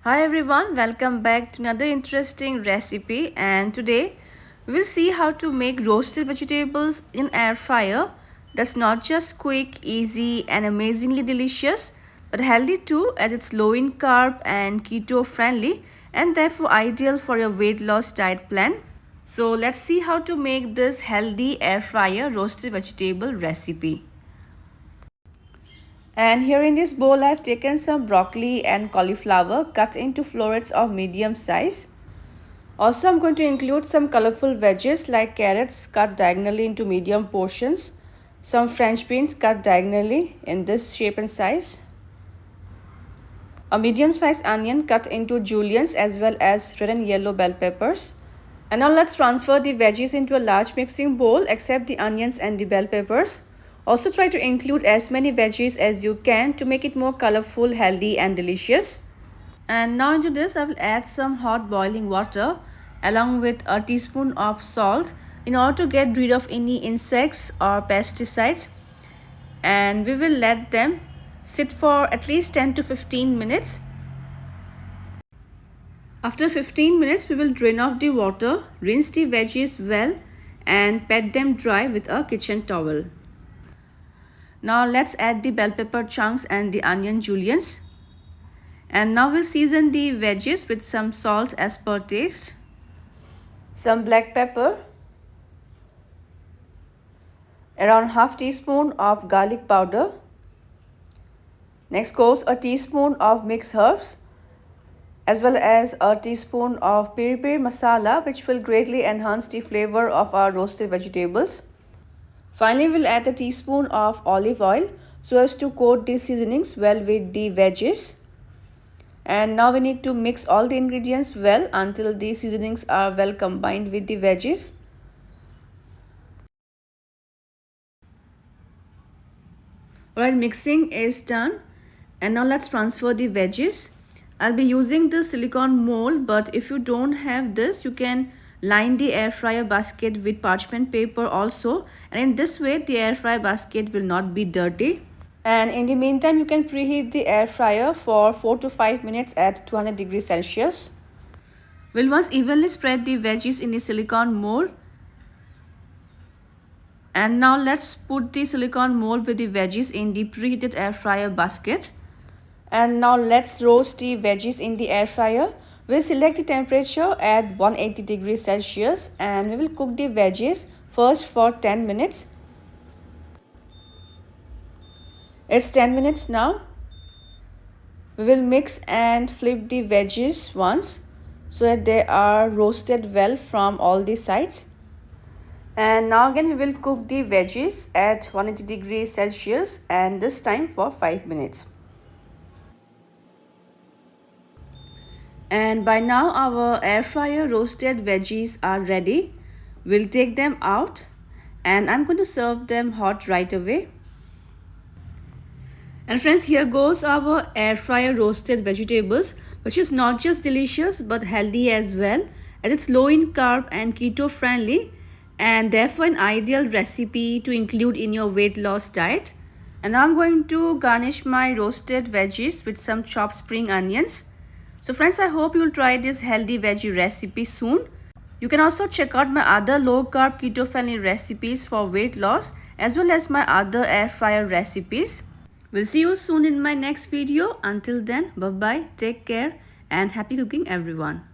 Hi everyone, welcome back to another interesting recipe, and today we'll see how to make roasted vegetables in air fryer. That's not just quick, easy and amazingly delicious, but healthy too, as it's low in carb and keto friendly and therefore ideal for your weight loss diet plan. So let's see how to make this healthy air fryer roasted vegetable recipe. And here in this bowl, I've taken some broccoli and cauliflower cut into florets of medium size. Also, I'm going to include some colorful veggies like carrots cut diagonally into medium portions, some French beans cut diagonally in this shape and size, a medium-sized onion cut into juliennes as well as red and yellow bell peppers. And now let's transfer the veggies into a large mixing bowl except the onions and the bell peppers. Also try to include as many veggies as you can to make it more colorful, healthy and delicious. And now into this I will add some hot boiling water along with a teaspoon of salt in order to get rid of any insects or pesticides. And we will let them sit for at least 10 to 15 minutes. After 15 minutes, we will drain off the water, rinse the veggies well and pat them dry with a kitchen towel. Now let's add the bell pepper chunks and the onion juliennes. And now we'll season the veggies with some salt as per taste, some black pepper, around half teaspoon of garlic powder. Next goes a teaspoon of mixed herbs as well as a teaspoon of Piri masala, which will greatly enhance the flavor of our roasted vegetables. Finally, we'll add a teaspoon of olive oil so as to coat these seasonings well with the veggies. And now we need to mix all the ingredients well until the seasonings are well combined with the veggies. Alright, mixing is done. And now let's transfer the veggies. I'll be using the silicone mold, but if you don't have this, you can line the air fryer basket with parchment paper also, and in this way the air fryer basket will not be dirty. And in the meantime, you can preheat the air fryer for 4 to 5 minutes at 200 degrees Celsius. We'll once evenly spread the veggies in the silicone mold. And now let's put the silicone mold with the veggies in the preheated air fryer basket. And now let's roast the veggies in the air fryer. We'll select the temperature at 180 degrees Celsius and we will cook the veggies first for 10 minutes. It's 10 minutes now. We will mix and flip the veggies once so that they are roasted well from all the sides. And now again we will cook the veggies at 180 degrees Celsius and this time for 5 minutes. And by now our air fryer roasted veggies are ready. We'll take them out and I'm going to serve them hot right away. And friends, here goes our air fryer roasted vegetables, which is not just delicious but healthy as well, as it's low in carb and keto friendly and therefore an ideal recipe to include in your weight loss diet. And now I'm going to garnish my roasted veggies with some chopped spring onions. So friends, I hope you will try this healthy veggie recipe soon. You can also check out my other low carb keto friendly recipes for weight loss as well as my other air fryer recipes. We'll see you soon in my next video. Until then, bye bye, take care and happy cooking everyone.